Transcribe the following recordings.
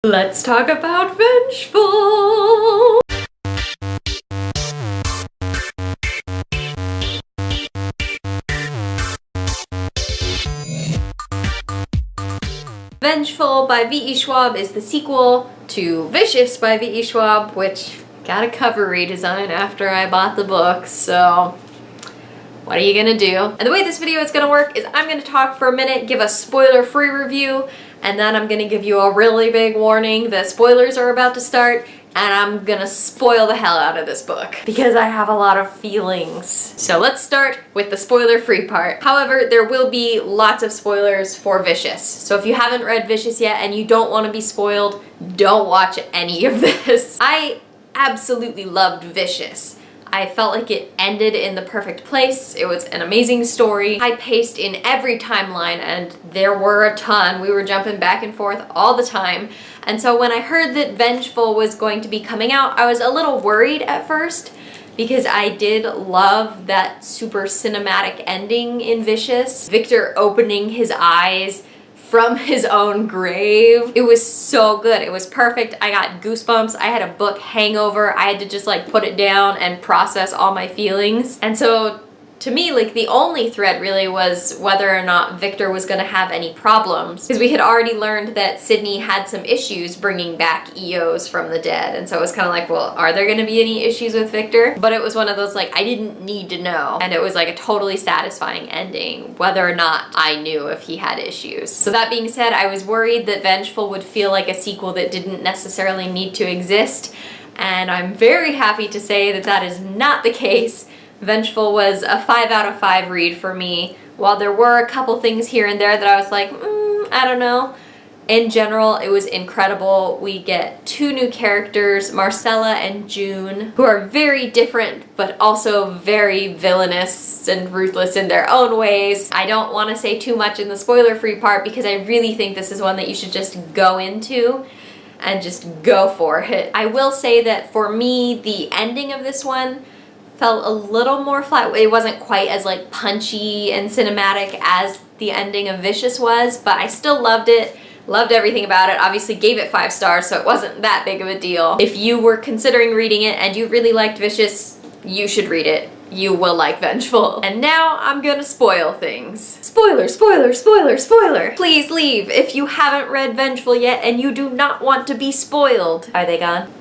Let's talk about Vengeful! Vengeful by V.E. Schwab is the sequel to Vicious by V.E. Schwab, which got a cover redesign after I bought the book, so what are you gonna do? And the way this video is gonna work is I'm gonna talk for a minute, give a spoiler-free review, and then I'm gonna give you a really big warning that spoilers are about to start, and I'm gonna spoil the hell out of this book because I have a lot of feelings. So let's start with the spoiler-free part. However, there will be lots of spoilers for Vicious. So if you haven't read Vicious yet and you don't want to be spoiled, don't watch any of this. I absolutely loved Vicious. I felt like it ended in the perfect place. It was an amazing story, high-paced in every timeline, and there were a ton. We were jumping back and forth all the time. And so when I heard that Vengeful was going to be coming out, I was a little worried at first because I did love that super cinematic ending in Vicious. Victor opening his eyes from his own grave. It was so good. It was perfect. I got goosebumps. I had a book hangover. I had to just like put it down and process all my feelings. And so to me, like the only thread really was whether or not Victor was gonna have any problems. Because we had already learned that Sydney had some issues bringing back EOs from the dead. And so it was kind of like, well, are there gonna be any issues with Victor? But it was one of those like, I didn't need to know. And it was like a totally satisfying ending, whether or not I knew if he had issues. So that being said, I was worried that Vengeful would feel like a sequel that didn't necessarily need to exist. And I'm very happy to say that that is not the case. Vengeful was a 5 out of 5 read for me. While there were a couple things here and there that I was like, I don't know. In general, it was incredible. We get 2 new characters, Marcela and June, who are very different, but also very villainous and ruthless in their own ways. I don't want to say too much in the spoiler-free part because I really think this is one that you should just go into and just go for it. I will say that for me, the ending of this one felt a little more flat. It wasn't quite as like punchy and cinematic as the ending of Vicious was, but I still loved it. Loved everything about it. Obviously gave it 5 stars, so it wasn't that big of a deal. If you were considering reading it and you really liked Vicious, you should read it. You will like Vengeful. And now I'm gonna spoil things. Spoiler, spoiler, spoiler, spoiler. Please leave if you haven't read Vengeful yet and you do not want to be spoiled. Are they gone?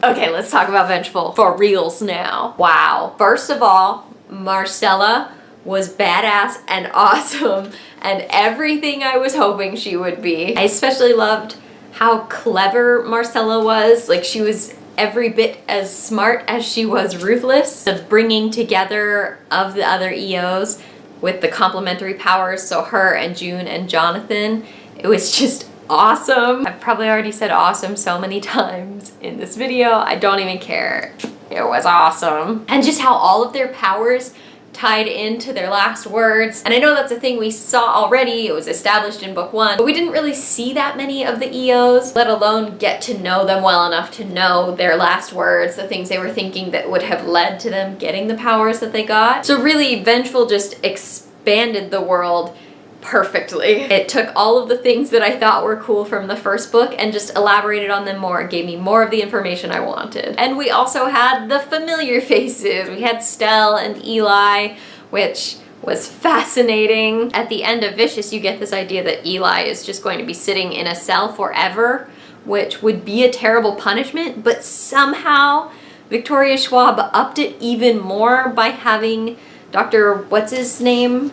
Okay, let's talk about Vengeful for reals now. Wow. First of all, Marcela was badass and awesome and everything I was hoping she would be. I especially loved how clever Marcela was. Like, she was every bit as smart as she was ruthless. The bringing together of the other EOs with the complementary powers, so her and June and Jonathan, it was just awesome. I've probably already said awesome so many times in this video. I don't even care. It was awesome. And just how all of their powers tied into their last words. And I know that's a thing we saw already. It was established in book 1, but we didn't really see that many of the EOs, let alone get to know them well enough to know their last words, the things they were thinking that would have led to them getting the powers that they got. So really, Vengeful just expanded the world perfectly. It took all of the things that I thought were cool from the first book and just elaborated on them more, gave me more of the information I wanted. And we also had the familiar faces. We had Stella and Eli, which was fascinating. At the end of Vicious, you get this idea that Eli is just going to be sitting in a cell forever, which would be a terrible punishment, but somehow Victoria Schwab upped it even more by having Dr. what's his name?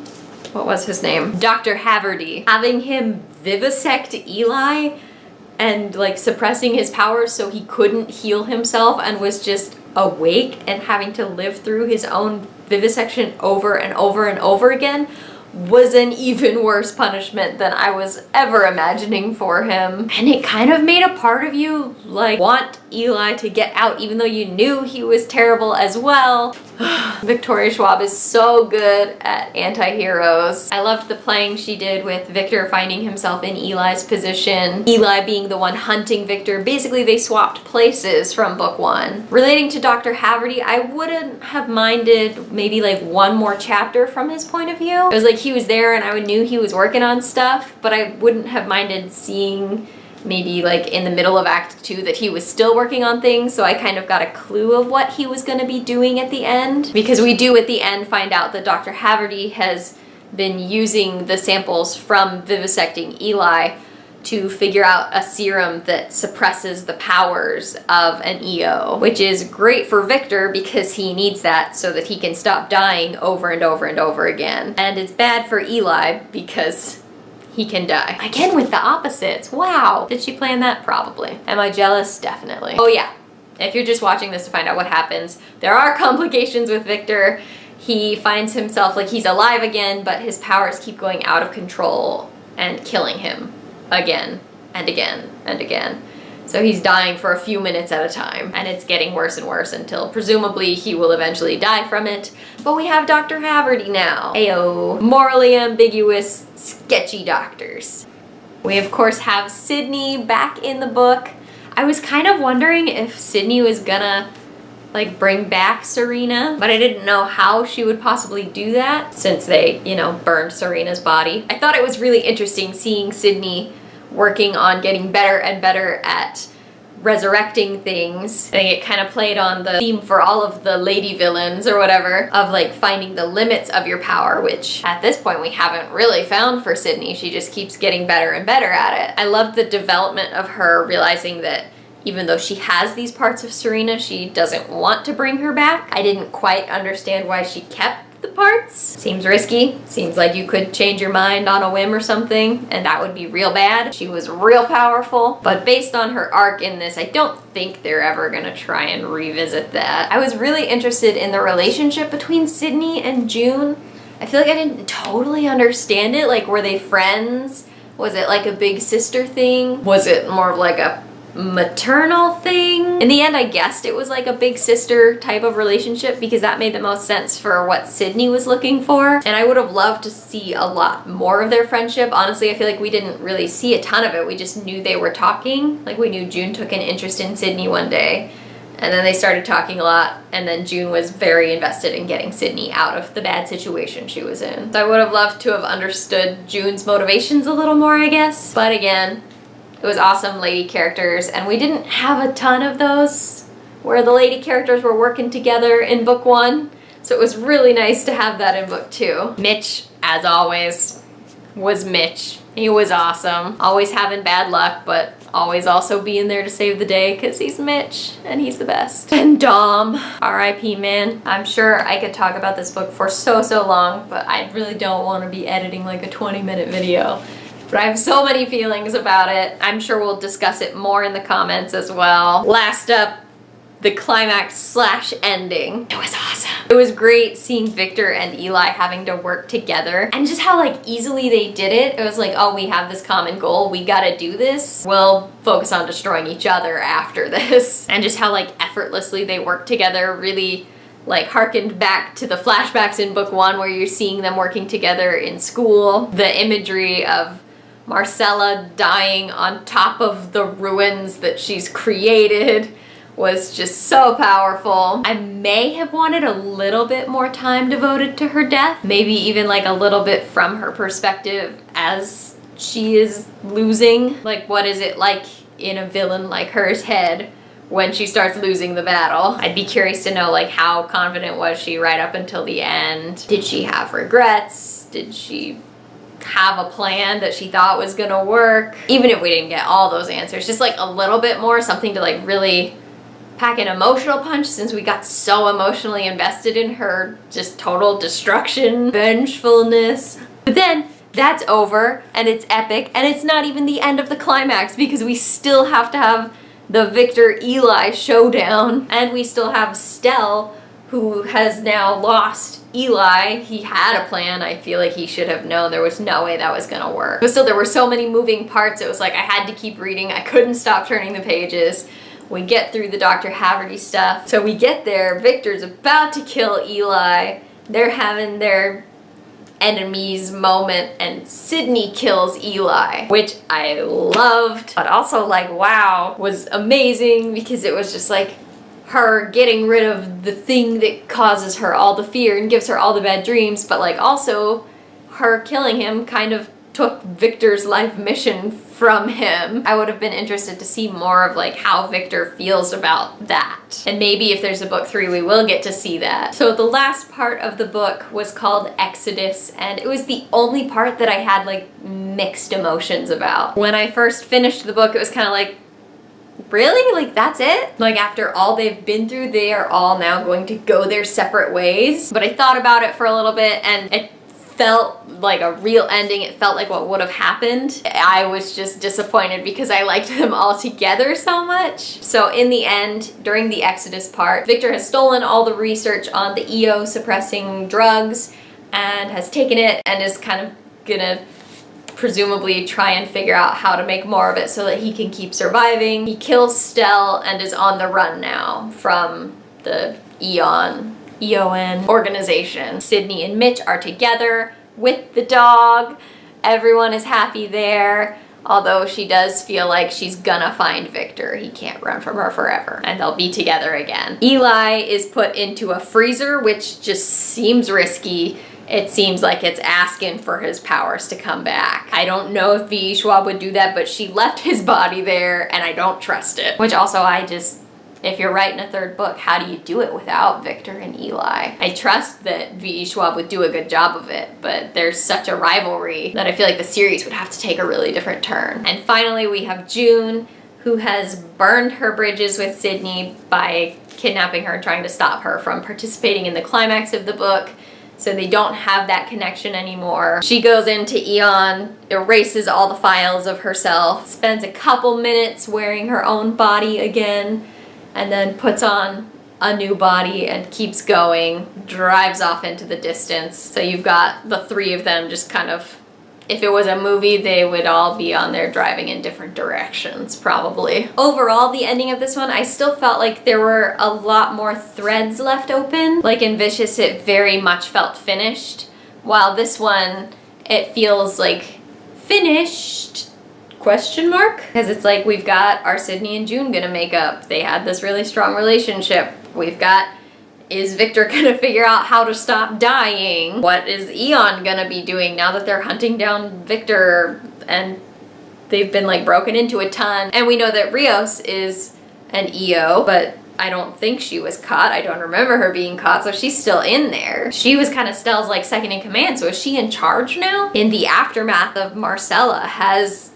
What was his name? Dr. Haverty. Having him vivisect Eli and like suppressing his powers so he couldn't heal himself and was just awake and having to live through his own vivisection over and over and over again was an even worse punishment than I was ever imagining for him. And it kind of made a part of you like want Eli to get out even though you knew he was terrible as well. Victoria Schwab is so good at anti-heroes. I loved the playing she did with Victor finding himself in Eli's position, Eli being the one hunting Victor. Basically, they swapped places from book 1. Relating to Dr. Haverty, I wouldn't have minded maybe like one more chapter from his point of view. It was like he was there and I knew he was working on stuff, but I wouldn't have minded seeing maybe like in the middle of Act 2 that he was still working on things, so I kind of got a clue of what he was going to be doing at the end. Because we do at the end find out that Dr. Haverty has been using the samples from vivisecting Eli to figure out a serum that suppresses the powers of an EO, which is great for Victor because he needs that so that he can stop dying over and over and over again. And it's bad for Eli because he can die. Again with the opposites. Wow. Did she plan that? Probably. Am I jealous? Definitely. Oh yeah. If you're just watching this to find out what happens, there are complications with Victor. He finds himself like he's alive again, but his powers keep going out of control and killing him again and again and again. So he's dying for a few minutes at a time, and it's getting worse and worse until presumably he will eventually die from it. But we have Dr. Haverty now. Ayo. Morally ambiguous, sketchy doctors. We of course have Sydney back in the book. I was kind of wondering if Sydney was gonna like bring back Serena, but I didn't know how she would possibly do that since they, you know, burned Serena's body. I thought it was really interesting seeing Sydney working on getting better and better at resurrecting things. I think it kind of played on the theme for all of the lady villains or whatever of like finding the limits of your power, which at this point we haven't really found for Sydney. She just keeps getting better and better at it. I love the development of her realizing that even though she has these parts of Serena, she doesn't want to bring her back. I didn't quite understand why she kept the parts. Seems risky. Seems like you could change your mind on a whim or something, and that would be real bad. She was real powerful, but based on her arc in this, I don't think they're ever gonna try and revisit that. I was really interested in the relationship between Sydney and June. I feel like I didn't totally understand it. Like, were they friends? Was it like a big sister thing? Was it more of like a maternal thing? In the end, I guessed it was like a big sister type of relationship because that made the most sense for what Sydney was looking for. And I would have loved to see a lot more of their friendship. Honestly, I feel like we didn't really see a ton of it. We just knew they were talking. Like, we knew June took an interest in Sydney one day, and then they started talking a lot, and then June was very invested in getting Sydney out of the bad situation she was in. So I would have loved to have understood June's motivations a little more, I guess. But again, it was awesome lady characters, and we didn't have a ton of those where the lady characters were working together in book 1, so it was really nice to have that in book 2. Mitch, as always, was Mitch. He was awesome. Always having bad luck, but always also being there to save the day because he's Mitch and he's the best. And Dom, R.I.P. man. I'm sure I could talk about this book for so long, but I really don't want to be editing like a 20-minute video. But I have so many feelings about it. I'm sure we'll discuss it more in the comments as well. Last up, the climax / ending. It was awesome. It was great seeing Victor and Eli having to work together and just how like easily they did it. It was like, oh, we have this common goal. We gotta do this. We'll focus on destroying each other after this. And just how like effortlessly they worked together really like harkened back to the flashbacks in book 1 where you're seeing them working together in school. The imagery of Marcela dying on top of the ruins that she's created was just so powerful. I may have wanted a little bit more time devoted to her death, maybe even like a little bit from her perspective as she is losing. Like, what is it like in a villain like her's head when she starts losing the battle? I'd be curious to know like how confident was she right up until the end? Did she have regrets? Did she have a plan that she thought was gonna work? Even if we didn't get all those answers, just like a little bit more, something to like really pack an emotional punch, since we got so emotionally invested in her just total destruction, vengefulness. But then that's over and it's epic, and it's not even the end of the climax because we still have to have the Victor Eli showdown, and we still have Stella, who has now lost Eli. He had a plan. I feel like he should have known there was no way that was gonna work. But still, there were so many moving parts. It was like I had to keep reading. I couldn't stop turning the pages. We get through the Dr. Haverty stuff. So we get there. Victor's about to kill Eli. They're having their enemies moment, and Sydney kills Eli, which I loved, but also like, wow, was amazing because it was just like her getting rid of the thing that causes her all the fear and gives her all the bad dreams, but like also her killing him kind of took Victor's life mission from him. I would have been interested to see more of like how Victor feels about that. And maybe if there's a book 3, we will get to see that. So the last part of the book was called Exodus, and it was the only part that I had like mixed emotions about. When I first finished the book, it was kind of like, really? Like, that's it? Like, after all they've been through, they are all now going to go their separate ways. But I thought about it for a little bit, and it felt like a real ending. It felt like what would have happened. I was just disappointed because I liked them all together so much. So in the end, during the Exodus part, Victor has stolen all the research on the EO suppressing drugs and has taken it and is kind of gonna presumably try and figure out how to make more of it so that he can keep surviving. He kills Stella and is on the run now from the EON organization. Sydney and Mitch are together with the dog. Everyone is happy there, although she does feel like she's gonna find Victor. He can't run from her forever, and they'll be together again. Eli is put into a freezer, which just seems risky. It seems like it's asking for his powers to come back. I don't know if V.E. Schwab would do that, but she left his body there and I don't trust it. Which also if you're writing a 3rd book, how do you do it without Victor and Eli? I trust that V.E. Schwab would do a good job of it, but there's such a rivalry that I feel like the series would have to take a really different turn. And finally we have June, who has burned her bridges with Sydney by kidnapping her and trying to stop her from participating in the climax of the book. So they don't have that connection anymore. She goes into EON, erases all the files of herself, spends a couple minutes wearing her own body again, and then puts on a new body and keeps going, drives off into the distance. So you've got the 3 of them just kind of, if it was a movie, they would all be on there driving in different directions, probably. Overall, the ending of this one, I still felt like there were a lot more threads left open. Like in Vicious, it very much felt finished, while this one, it feels like finished, question mark? Because it's like, we've got, are Sydney and June gonna make up? They had this really strong relationship. We've got, is Victor gonna figure out how to stop dying? What is EON gonna be doing now that they're hunting down Victor and they've been like broken into a ton? And we know that Rios is an EO, but I don't think she was caught. I don't remember her being caught, so she's still in there. She was kind of Stella's like second in command, so is she in charge now? In the aftermath of Marcela, has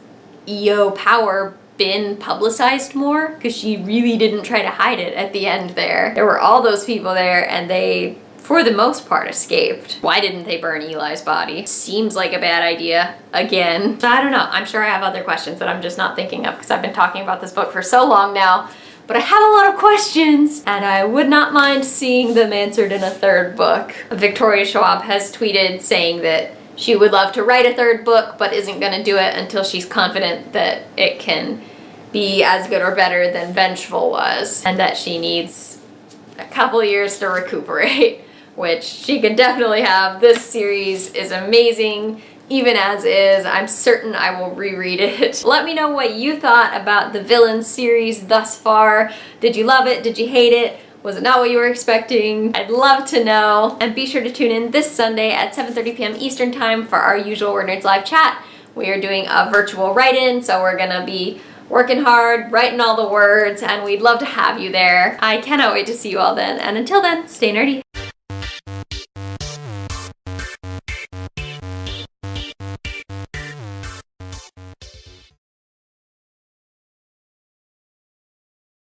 EO power been publicized more? Because she really didn't try to hide it at the end there. There were all those people there and they, for the most part, escaped. Why didn't they burn Eli's body? Seems like a bad idea again. So I don't know. I'm sure I have other questions that I'm just not thinking of because I've been talking about this book for so long now. But I have a lot of questions and I would not mind seeing them answered in a 3rd book. Victoria Schwab has tweeted saying that she would love to write a 3rd book, but isn't gonna do it until she's confident that it can be as good or better than Vengeful Was, and that she needs a couple years to recuperate, which she could definitely have. This series is amazing, even as is. I'm certain I will reread it. Let me know what you thought about the Villains series thus far. Did you love it? Did you hate it? Was it not what you were expecting? I'd love to know. And be sure to tune in this Sunday at 7:30 p.m. Eastern Time for our usual WordNerds live chat. We are doing a virtual write-in, so we're gonna be working hard, writing all the words, and we'd love to have you there. I cannot wait to see you all then. And until then, stay nerdy.